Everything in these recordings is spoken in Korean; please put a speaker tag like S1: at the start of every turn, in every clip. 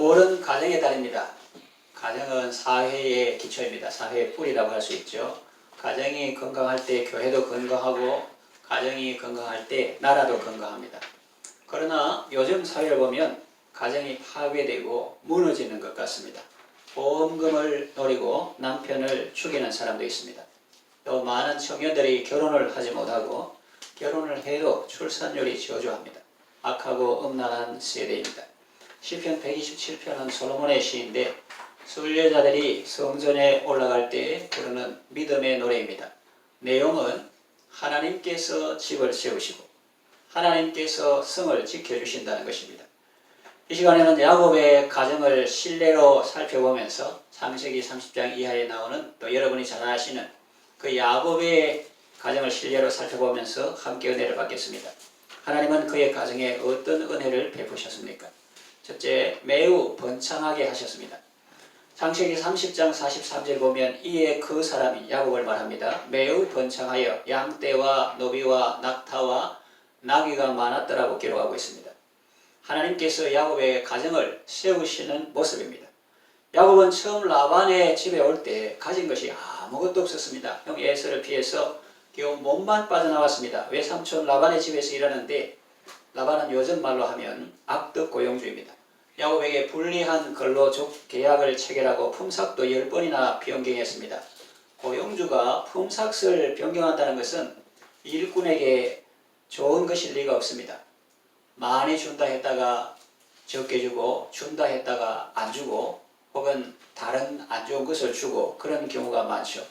S1: 9월은 가정의 달입니다. 가정은 사회의 기초입니다. 사회의 뿌리라고 할 수 있죠. 가정이 건강할 때 교회도 건강하고 가정이 건강할 때 나라도 건강합니다. 그러나 요즘 사회를 보면 가정이 파괴되고 무너지는 것 같습니다. 보험금을 노리고 남편을 죽이는 사람도 있습니다. 또 많은 청년들이 결혼을 하지 못하고 결혼을 해도 출산율이 저조합니다. 악하고 음란한 세대입니다. 시편 127편은 솔로몬의 시인데 순례자들이 성전에 올라갈 때 부르는 믿음의 노래입니다. 내용은 하나님께서 집을 세우시고 하나님께서 성을 지켜주신다는 것입니다. 이 시간에는 야곱의 가정을 신뢰로 살펴보면서 창세기 30장 이하에 나오는 또 여러분이 잘 아시는 그 야곱의 가정을 신뢰로 살펴보면서 함께 은혜를 받겠습니다. 하나님은 그의 가정에 어떤 은혜를 베푸셨습니까? 첫째, 매우 번창하게 하셨습니다. 창세기 30장 43절 보면 이에 그 사람이 야곱을 말합니다. 매우 번창하여 양떼와 노비와 낙타와 나귀가 많았더라고 기록하고 있습니다. 하나님께서 야곱의 가정을 세우시는 모습입니다. 야곱은 처음 라반의 집에 올 때 가진 것이 아무것도 없었습니다. 형 에서를 피해서 겨우 몸만 빠져나왔습니다. 외삼촌 라반의 집에서 일하는데 라반은 요즘 말로 하면 악덕 고용주입니다. 야곱에게 불리한 근로적 계약을 체결하고 품삯도 10번이나 변경했습니다. 고용주가 품삯을 변경한다는 것은 일꾼에게 좋은 것일 리가 없습니다. 많이 준다 했다가 적게 주고 준다 했다가 안 주고 혹은 다른 안 좋은 것을 주고 그런 경우가 많죠.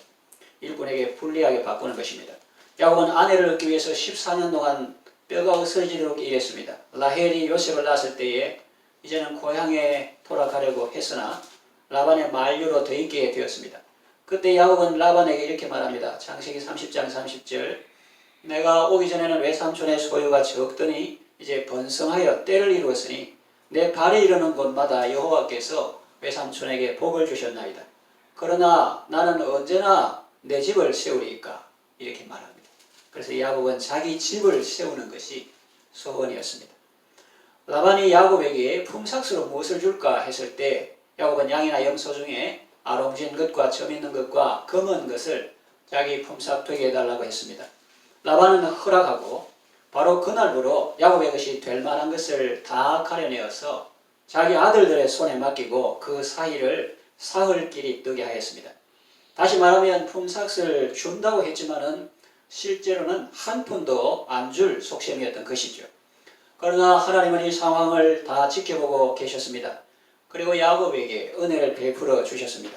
S1: 일꾼에게 불리하게 바꾸는 것입니다. 야곱은 아내를 얻기 위해서 14년 동안 뼈가 없어지도록 일했습니다. 라헬이 요셉을 낳았을 때에 이제는 고향에 돌아가려고 했으나 라반의 만류로 더 있게 되었습니다. 그때 야곱은 라반에게 이렇게 말합니다. 창세기 30장 30절 내가 오기 전에는 외삼촌의 소유가 적더니 이제 번성하여 때를 이루었으니 내 발이 이르는 곳마다 여호와께서 외삼촌에게 복을 주셨나이다. 그러나 나는 언제나 내 집을 세우리이까 이렇게 말합니다. 그래서 야곱은 자기 집을 세우는 것이 소원이었습니다. 라반이 야곱에게 품삯으로 무엇을 줄까 했을 때 야곱은 양이나 염소 중에 아롱진 것과 점 있는 것과 검은 것을 자기 품삯 되게 해달라고 했습니다. 라반은 허락하고 바로 그날부로 야곱의 것이 될 만한 것을 다 가려내어서 자기 아들들의 손에 맡기고 그 사이를 사흘끼리 뜨게 하였습니다. 다시 말하면 품삯을 준다고 했지만은 실제로는 한 푼도 안 줄 속셈이었던 것이죠. 그러나 하나님은 이 상황을 다 지켜보고 계셨습니다. 그리고 야곱에게 은혜를 베풀어 주셨습니다.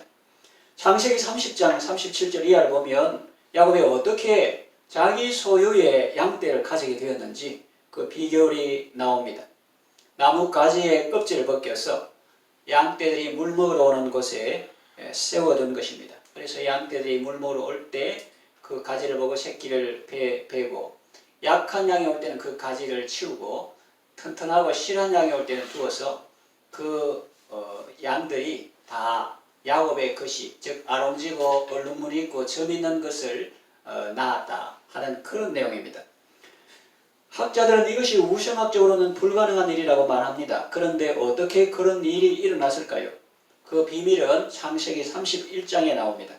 S1: 창세기 30장 37절 이하를 보면 야곱이 어떻게 자기 소유의 양떼를 가지게 되었는지 그 비결이 나옵니다. 나무 가지의 껍질을 벗겨서 양떼들이 물 먹으러 오는 곳에 세워둔 것입니다. 그래서 양떼들이 물 먹으러 올 때 그 가지를 보고 새끼를 베고 약한 양이 올 때는 그 가지를 치우고 튼튼하고 실한 양이 올 때는 두어서 그 양들이 다 야곱의 것이 즉 아롱지고 얼룩무늬 있고 점 있는 것을 낳았다 하는 그런 내용입니다. 학자들은 이것이 우선학적으로는 불가능한 일이라고 말합니다. 그런데 어떻게 그런 일이 일어났을까요? 그 비밀은 창세기 31장에 나옵니다.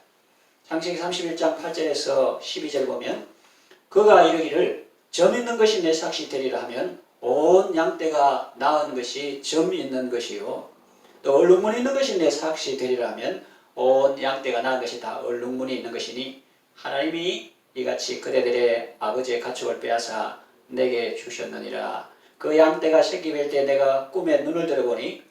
S1: 창세기 31장 8절에서 12절 보면 그가 이르기를 점 있는 것이 내 삭시 되리라 하면 온 양떼가 낳은 것이 점 있는 것이요 또 얼룩무늬 있는 것이 내 삭시 되리라 하면 온 양떼가 낳은 것이 다 얼룩무늬 있는 것이니 하나님이 이같이 그대들의 아버지의 가축을 빼앗아 내게 주셨느니라. 그 양떼가 새끼 뵐 때 내가 꿈에 눈을 들어보니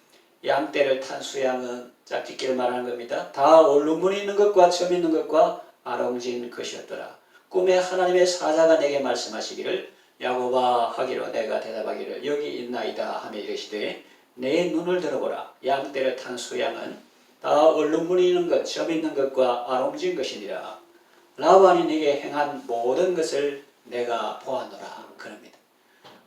S1: 양떼를 탄 수양은 짝짓기를 말하는 겁니다. 다 얼룩무늬 있는 것과 점 있는 것과 아롱진 것이었더라. 꿈에 하나님의 사자가 내게 말씀하시기를 야곱아 하기로 내가 대답하기를 여기 있나이다 하며 이르시되 내 눈을 들어보라. 양떼를 탄 수양은 다 얼룩무늬 있는 것, 점 있는 것과 아롱진 것이니라. 라반이 네게 행한 모든 것을 내가 보았노라 그럽니다.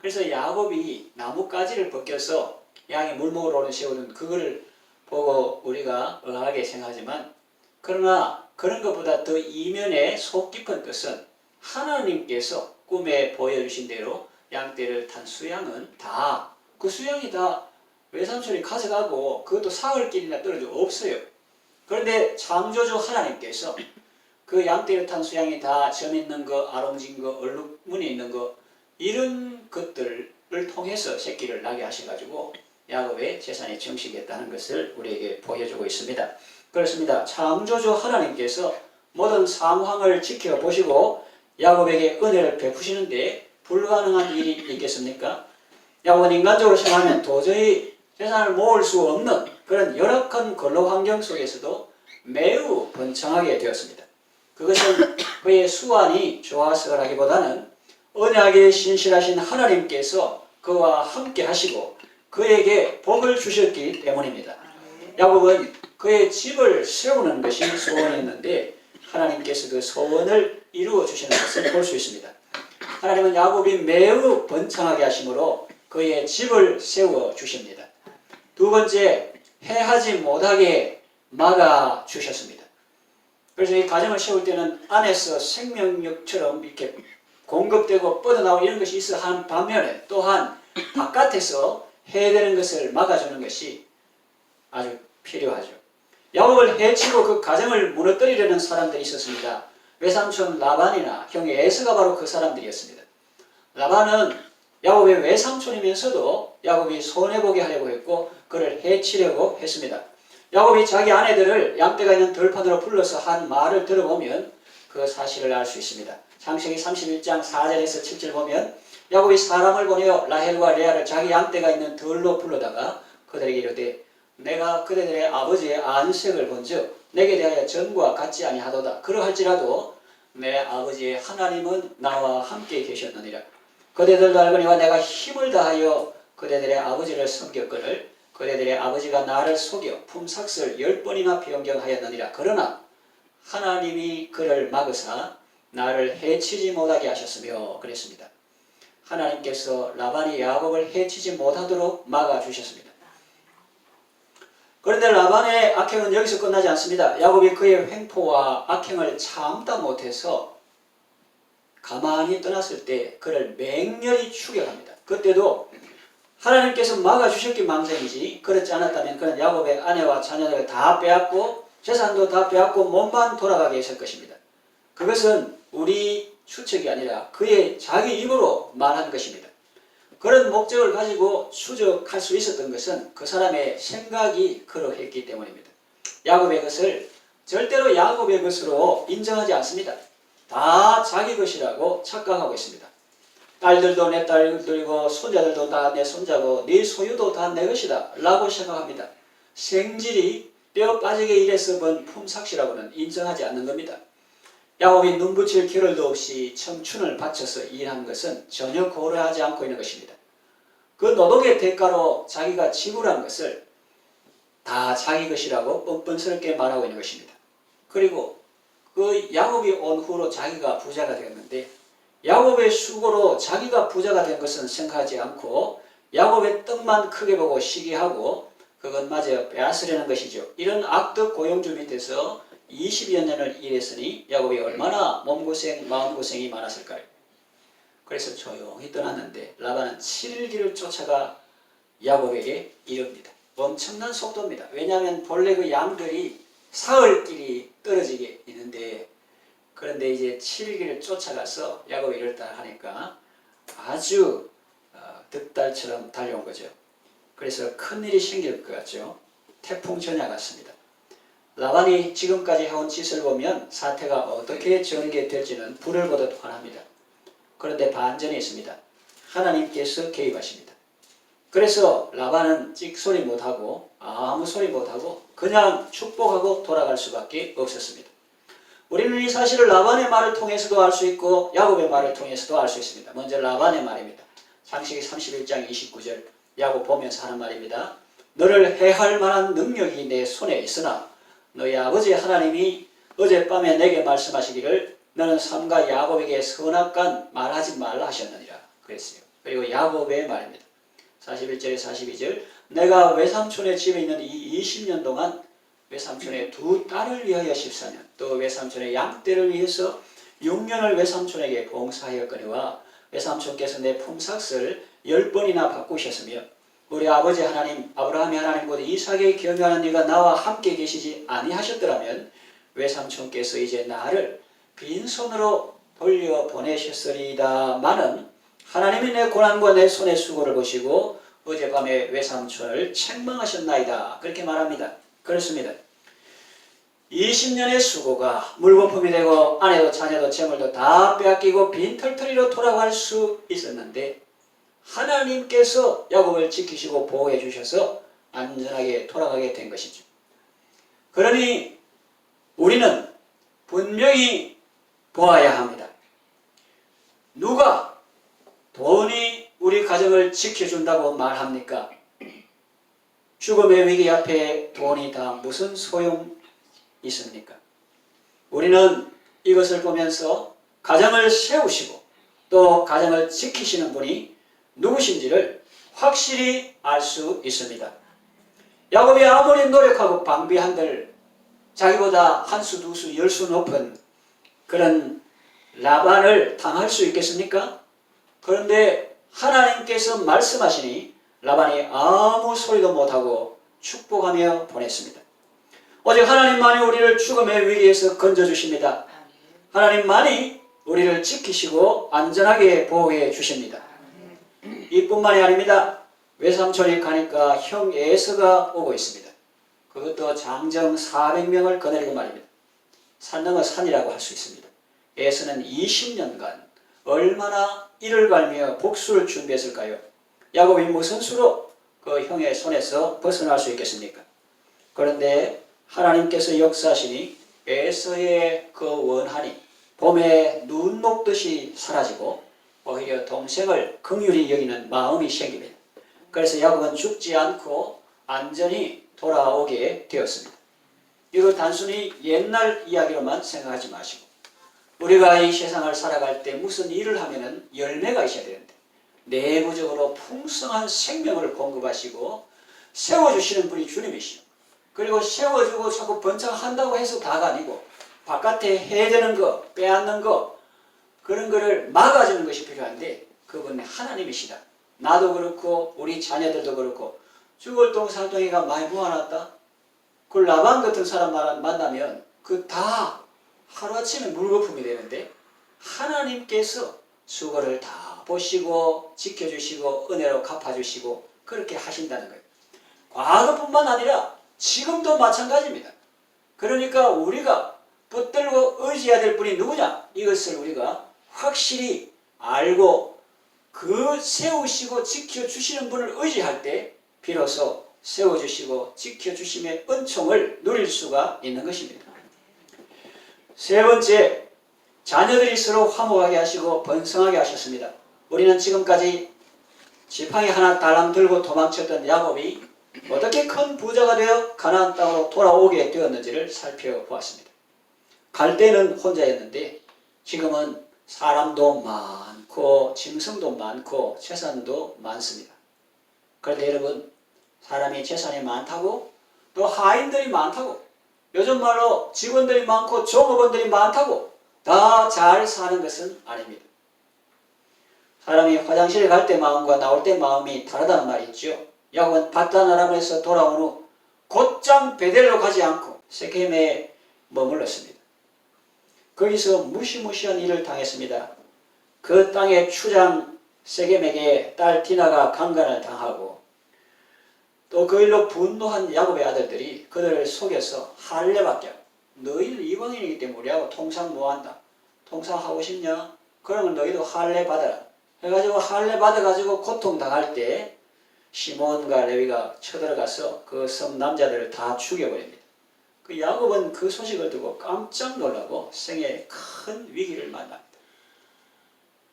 S1: 그래서 야곱이 나뭇가지를 벗겨서 양이 물 먹으러 오는 세우는 그거를 보고 우리가 의아하게 생각하지만 그러나 그런 것보다 더 이면의 속 깊은 뜻은 하나님께서 꿈에 보여주신 대로 양떼를 탄 수양은 다 그 수양이 다 외삼촌이 가져가고 그것도 사흘길이나 떨어져 없어요. 그런데 창조주 하나님께서 그 양떼를 탄 수양이 다 점 있는 거, 아롱진 거, 얼룩무늬 있는 거 이런 것들을 통해서 새끼를 나게 하셔가지고 야곱의 재산이 증식했다는 것을 우리에게 보여주고 있습니다. 그렇습니다. 창조주 하나님께서 모든 상황을 지켜보시고 야곱에게 은혜를 베푸시는데 불가능한 일이 있겠습니까? 야곱은 인간적으로 생각하면 도저히 재산을 모을 수 없는 그런 열악한 근로 환경 속에서도 매우 번창하게 되었습니다. 그것은 그의 수완이 좋아서라기보다는 언약에 신실하신 하나님께서 그와 함께 하시고 그에게 복을 주셨기 때문입니다. 야곱은 그의 집을 세우는 것이 소원이었는데 하나님께서 그 소원을 이루어 주시는 것을 볼 수 있습니다. 하나님은 야곱이 매우 번창하게 하심으로 그의 집을 세워 주십니다. 두 번째, 해하지 못하게 막아 주셨습니다. 그래서 이 가정을 세울 때는 안에서 생명력처럼 이렇게 공급되고 뻗어나오고 이런 것이 있어 한 반면에 또한 바깥에서 해야 되는 것을 막아주는 것이 아주 필요하죠. 야곱을 해치고 그 가정을 무너뜨리려는 사람들이 있었습니다. 외삼촌 라반이나 형이 에서가 바로 그 사람들이었습니다. 라반은 야곱의 외삼촌이면서도 야곱이 손해보게 하려고 했고 그를 해치려고 했습니다. 야곱이 자기 아내들을 양떼가 있는 들판으로 불러서 한 말을 들어보면 그 사실을 알 수 있습니다. 창세기 31장 4절에서 7절 보면 야곱이 사람을 보내어 라헬과 레아를 자기 양떼가 있는 들로 불러다가 그들에게 이르되 내가 그대들의 아버지의 안색을 본즉 내게 대하여 전과 같지 아니하도다. 그러할지라도 내 아버지의 하나님은 나와 함께 계셨느니라. 그대들도 알거니와 내가 힘을 다하여 그대들의 아버지를 섬겼거늘 그대들의 아버지가 나를 속여 품삯을 10번이나 변경하였느니라. 그러나 하나님이 그를 막으사 나를 해치지 못하게 하셨으며 그랬습니다. 하나님께서 라반이 야곱을 해치지 못하도록 막아주셨습니다. 그런데 라반의 악행은 여기서 끝나지 않습니다. 야곱이 그의 횡포와 악행을 참다 못해서 가만히 떠났을 때 그를 맹렬히 추격합니다. 그때도 하나님께서 막아주셨기 망정이지 그렇지 않았다면 그는 야곱의 아내와 자녀들을 다 빼앗고 재산도 다 빼앗고 몸만 돌아가게 했을 것입니다. 그것은 우리 추측이 아니라 그의 자기 입으로 말한 것입니다. 그런 목적을 가지고 추적할 수 있었던 것은 그 사람의 생각이 그러했기 때문입니다. 야곱의 것을 절대로 야곱의 것으로 인정하지 않습니다. 다 자기 것이라고 착각하고 있습니다. 딸들도 내 딸들이고 손자들도 다 내 손자고 네 소유도 다 내 것이다 라고 생각합니다. 생질이 뼈 빠지게 일해서 번 품삯이라고는 인정하지 않는 겁니다. 야곱이 눈붙일 겨를도 없이 청춘을 바쳐서 일한 것은 전혀 고려하지 않고 있는 것입니다. 그 노동의 대가로 자기가 지불한 것을 다 자기 것이라고 뻔뻔스럽게 말하고 있는 것입니다. 그리고 그 야곱이 온 후로 자기가 부자가 되었는데 야곱의 수고로 자기가 부자가 된 것은 생각하지 않고 야곱의 떡만 크게 보고 시기하고 그것마저 빼앗으려는 것이죠. 이런 악덕 고용주 밑에서 20여 년을 일했으니 야곱이 얼마나 몸고생, 마음고생이 많았을까요? 그래서 조용히 떠났는데 라반은 7일길을 쫓아가 야곱에게 이릅니다. 엄청난 속도입니다. 왜냐하면 본래 그 양들이 사흘길이 떨어지게 있는데 그런데 이제 7일길을 쫓아가서 야곱이 이럴다 하니까 아주 득달처럼 달려온 거죠. 그래서 큰일이 생길 것 같죠. 태풍 전야 같습니다. 라반이 지금까지 해온 짓을 보면 사태가 어떻게 전개될지는 불을 보듯 훤합니다. 그런데 반전이 있습니다. 하나님께서 개입하십니다. 그래서 라반은 찍소리 못하고 아무 소리 못하고 그냥 축복하고 돌아갈 수밖에 없었습니다. 우리는 이 사실을 라반의 말을 통해서도 알 수 있고 야곱의 말을 통해서도 알 수 있습니다. 먼저 라반의 말입니다. 창세기 31장 29절 야곱 보면서 하는 말입니다. 너를 해할 만한 능력이 내 손에 있으나 너희 아버지 하나님이 어젯밤에 내게 말씀하시기를 너는 삼가 야곱에게 선악간 말하지 말라 하셨느니라 그랬어요. 그리고 야곱의 말입니다. 41절에 42절 내가 외삼촌의 집에 있는 이 20년 동안 외삼촌의 두 딸을 위하여 14년 또 외삼촌의 양떼를 위해서 6년을 외삼촌에게 봉사하였거니와 외삼촌께서 내 품삯을 10번이나 바꾸셨으며 우리 아버지 하나님 아브라함의 하나님보다 이삭에게 경유하는 네가 나와 함께 계시지 아니하셨더라면 외삼촌께서 이제 나를 빈손으로 돌려보내셨으리다마는 하나님이 내 고난과 내 손의 수고를 보시고 어젯밤에 외삼촌을 책망하셨나이다. 그렇게 말합니다. 그렇습니다. 20년의 수고가 물거품이 되고 아내도 자녀도 재물도 다 빼앗기고 빈털터리로 돌아갈 수 있었는데 하나님께서 야곱을 지키시고 보호해 주셔서 안전하게 돌아가게 된 것이죠. 그러니 우리는 분명히 보아야 합니다. 누가 돈이 우리 가정을 지켜준다고 말합니까? 죽음의 위기 앞에 돈이 다 무슨 소용 있습니까? 우리는 이것을 보면서 가정을 세우시고 또 가정을 지키시는 분이 누구신지를 확실히 알 수 있습니다. 야곱이 아무리 노력하고 방비한들 자기보다 한 수, 두 수, 10수 높은 그런 라반을 당할 수 있겠습니까? 그런데 하나님께서 말씀하시니 라반이 아무 소리도 못하고 축복하며 보냈습니다. 오직 하나님만이 우리를 죽음의 위기에서 건져주십니다. 하나님만이 우리를 지키시고 안전하게 보호해 주십니다. 이뿐만이 아닙니다. 외삼촌이 가니까 형 에서가 오고 있습니다. 그것도 장정 400명을 거느리고 말입니다. 산 넘어 산이라고 할 수 있습니다. 에서는 20년간 얼마나 이를 갈며 복수를 준비했을까요? 야곱이 무슨 수로 그 형의 손에서 벗어날 수 있겠습니까? 그런데 하나님께서 역사하시니 에서의 그 원한이 봄에 눈 녹듯이 사라지고 오히려 동생을 긍휼히 여기는 마음이 생깁니다. 그래서 야곱은 죽지 않고 안전히 돌아오게 되었습니다. 이거 단순히 옛날 이야기로만 생각하지 마시고 우리가 이 세상을 살아갈 때 무슨 일을 하면은 열매가 있어야 되는데 내부적으로 풍성한 생명을 공급하시고 세워주시는 분이 주님이시오. 그리고 세워주고 자꾸 번창한다고 해서 다가 아니고 바깥에 해야 되는 거, 빼앗는 거 그런 거를 막아주는 것이 필요한데 그분은 하나님이시다. 나도 그렇고 우리 자녀들도 그렇고 죽을 똥살덩이가 많이 모아놨다. 그 라반 같은 사람 만나면 그 다 하루아침에 물거품이 되는데 하나님께서 수고를 다 보시고 지켜주시고 은혜로 갚아주시고 그렇게 하신다는 거예요. 과거뿐만 아니라 지금도 마찬가지입니다. 그러니까 우리가 붙들고 의지해야 될 분이 누구냐? 이것을 우리가 확실히 알고 그 세우시고 지켜주시는 분을 의지할 때 비로소 세워주시고 지켜주심의 은총을 누릴 수가 있는 것입니다. 세 번째, 자녀들이 서로 화목하게 하시고 번성하게 하셨습니다. 우리는 지금까지 지팡이 하나 달랑 들고 도망쳤던 야곱이 어떻게 큰 부자가 되어 가나안 땅으로 돌아오게 되었는지를 살펴보았습니다. 갈 때는 혼자였는데 지금은 사람도 많고 짐승도 많고 재산도 많습니다. 그런데 여러분 사람이 재산이 많다고 또 하인들이 많다고 요즘 말로 직원들이 많고 종업원들이 많다고 다 잘 사는 것은 아닙니다. 사람이 화장실에 갈 때 마음과 나올 때 마음이 다르다는 말이 있죠. 야곱은 바단 아람에서 돌아온 후 곧장 베델로 가지 않고 세겜에 머물렀습니다. 거기서 무시무시한 일을 당했습니다. 그 땅의 추장 세겜에게 딸 디나가 강간을 당하고 또 그 일로 분노한 야곱의 아들들이 그들을 속여서 할례받게 하고 너희는 이방인이기 때문에 우리하고 통상 뭐한다? 통상하고 싶냐? 그러면 너희도 할례 받아라. 해가지고 할례 받아가지고 고통당할 때 시몬과 레위가 쳐들어가서 그 성 남자들을 다 죽여버립니다. 그 야곱은 그 소식을 듣고 깜짝 놀라고 생에 큰 위기를 만납니다.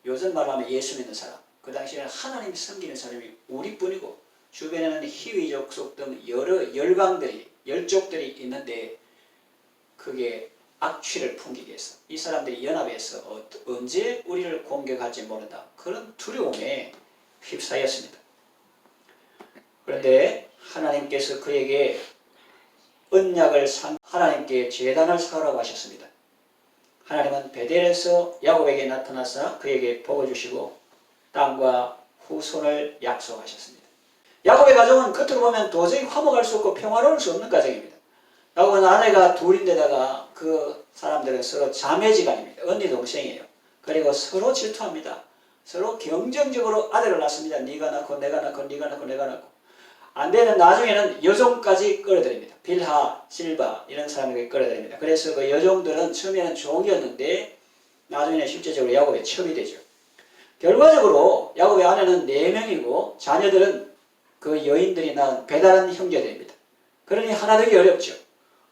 S1: 요즘 말하면 예수 믿는 사람, 그 당시에는 하나님 섬기는 사람이 우리뿐이고 주변에는 히위족속 등 여러 열강들이, 열족들이 있는데 그게 악취를 풍기기 위해서 이 사람들이 연합해서 언제 우리를 공격할지 모른다. 그런 두려움에 휩싸였습니다. 그런데 하나님께서 그에게 언약을 하나님께 제단을 쌓으라고 하셨습니다. 하나님은 베델에서 야곱에게 나타나사 그에게 복을 주시고 땅과 후손을 약속하셨습니다. 야곱의 가정은 겉으로 보면 도저히 화목할 수 없고 평화로울 수 없는 가정입니다. 야곱은 아내가 둘인데다가 그 사람들은 서로 자매지간입니다. 언니 동생이에요. 그리고 서로 질투합니다. 서로 경쟁적으로 아들을 낳습니다. 네가 낳고 내가 낳고 네가 낳고 내가 낳고. 안 되는 나중에는 여종까지 끌어들입니다. 빌하, 실바 이런 사람에게 끌어들입니다. 그래서 그 여종들은 처음에는 종이었는데 나중에는 실제적으로 야곱의 첩이 되죠. 결과적으로 야곱의 아내는 4명이고 자녀들은 그 여인들이 낳은 배다른 형제들입니다. 그러니 하나 되기 어렵죠.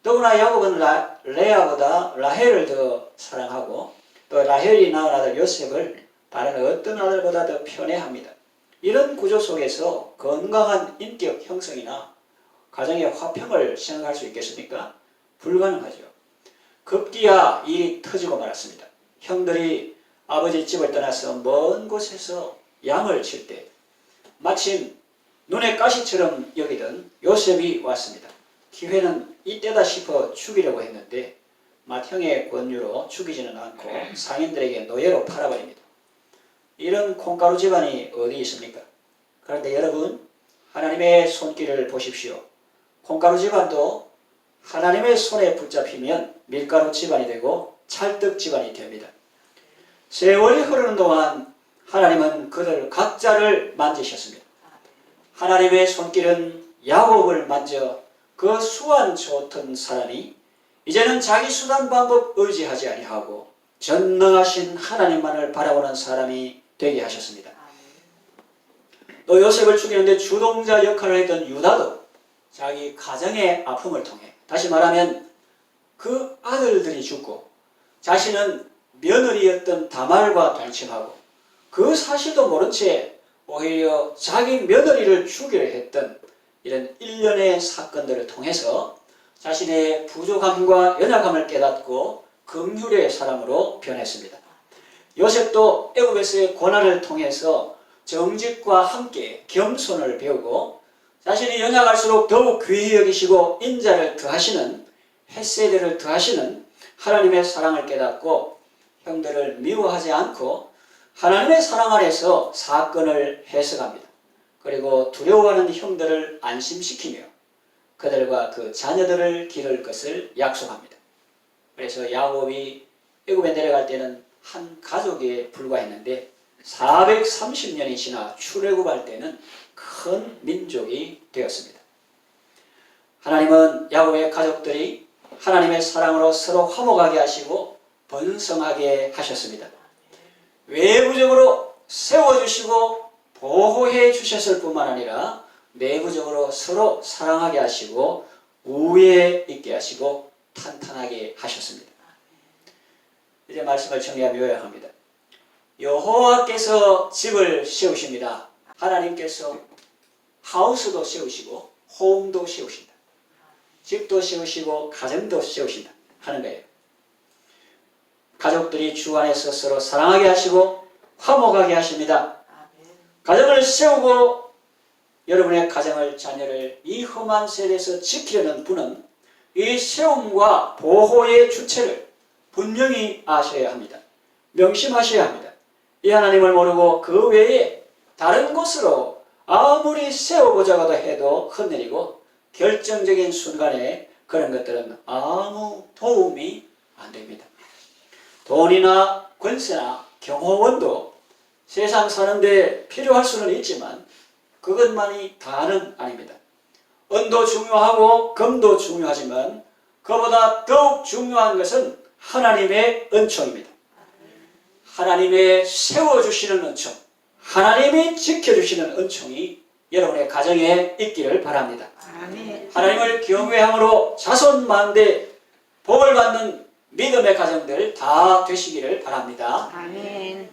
S1: 더구나 야곱은 레아보다 라헬을 더 사랑하고 또 라헬이 낳은 아들 요셉을 다른 어떤 아들보다 더 편애합니다. 이런 구조 속에서 건강한 인격 형성이나 가정의 화평을 생각할 수 있겠습니까? 불가능하죠. 급기야 일이 터지고 말았습니다. 형들이 아버지 집을 떠나서 먼 곳에서 양을 칠 때 마침 눈에 가시처럼 여기던 요셉이 왔습니다. 기회는 이때다 싶어 죽이려고 했는데 맏형의 권유로 죽이지는 않고 상인들에게 노예로 팔아버립니다. 이런 콩가루 집안이 어디 있습니까? 그런데 여러분, 하나님의 손길을 보십시오. 콩가루 집안도 하나님의 손에 붙잡히면 밀가루 집안이 되고 찰떡 집안이 됩니다. 세월이 흐르는 동안 하나님은 그들 각자를 만지셨습니다. 하나님의 손길은 야곱을 만져 그 수완 좋던 사람이 이제는 자기 수단 방법 의지하지 아니하고 전능하신 하나님만을 바라보는 사람이 되게 하셨습니다. 또 요셉을 죽이는데 주동자 역할을 했던 유다도 자기 가정의 아픔을 통해, 다시 말하면 그 아들들이 죽고 자신은 며느리였던 다말과 동침하고 그 사실도 모른 채 오히려 자기 며느리를 죽이려 했던 이런 일련의 사건들을 통해서 자신의 부족함과 연약함을 깨닫고 긍휼의 사람으로 변했습니다. 요셉도 애굽에서의 고난을 통해서 정직과 함께 겸손을 배우고 자신이 연약할수록 더욱 귀히 여기시고 인자를 더하시는 헤세드를 더하시는 하나님의 사랑을 깨닫고 형들을 미워하지 않고 하나님의 사랑 안에서 사건을 해석합니다. 그리고 두려워하는 형들을 안심시키며 그들과 그 자녀들을 기를 것을 약속합니다. 그래서 야곱이 애굽에 내려갈 때는 한 가족에 불과했는데 430년이 지나 출애굽할 때는 큰 민족이 되었습니다. 하나님은 야곱의 가족들이 하나님의 사랑으로 서로 화목하게 하시고 번성하게 하셨습니다. 외부적으로 세워주시고 보호해 주셨을 뿐만 아니라 내부적으로 서로 사랑하게 하시고 우애에 있게 하시고 탄탄하게 하셨습니다. 이제 말씀을 정리하며 요약합니다. 여호와께서 집을 세우십니다. 하나님께서 하우스도 세우시고 홈도 세우신다. 집도 세우시고 가정도 세우신다 하는 거예요. 가족들이 주 안에서 서로 사랑하게 하시고 화목하게 하십니다. 가정을 세우고 여러분의 가정을, 자녀를 이 험한 세대에서 지키려는 분은 이 세움과 보호의 주체를 분명히 아셔야 합니다. 명심하셔야 합니다. 이 하나님을 모르고 그 외에 다른 곳으로 아무리 세워보자고도 해도 헛내리고 결정적인 순간에 그런 것들은 아무 도움이 안 됩니다. 돈이나 권세나 경호원도 세상 사는데 필요할 수는 있지만 그것만이 다는 아닙니다. 은도 중요하고 금도 중요하지만 그보다 더욱 중요한 것은 하나님의 은총입니다. 하나님의 세워주시는 은총, 하나님이 지켜주시는 은총이 여러분의 가정에 있기를 바랍니다. 하나님을 경외함으로 자손 만대 복을 받는 믿음의 가정들 다 되시기를 바랍니다.
S2: 아멘.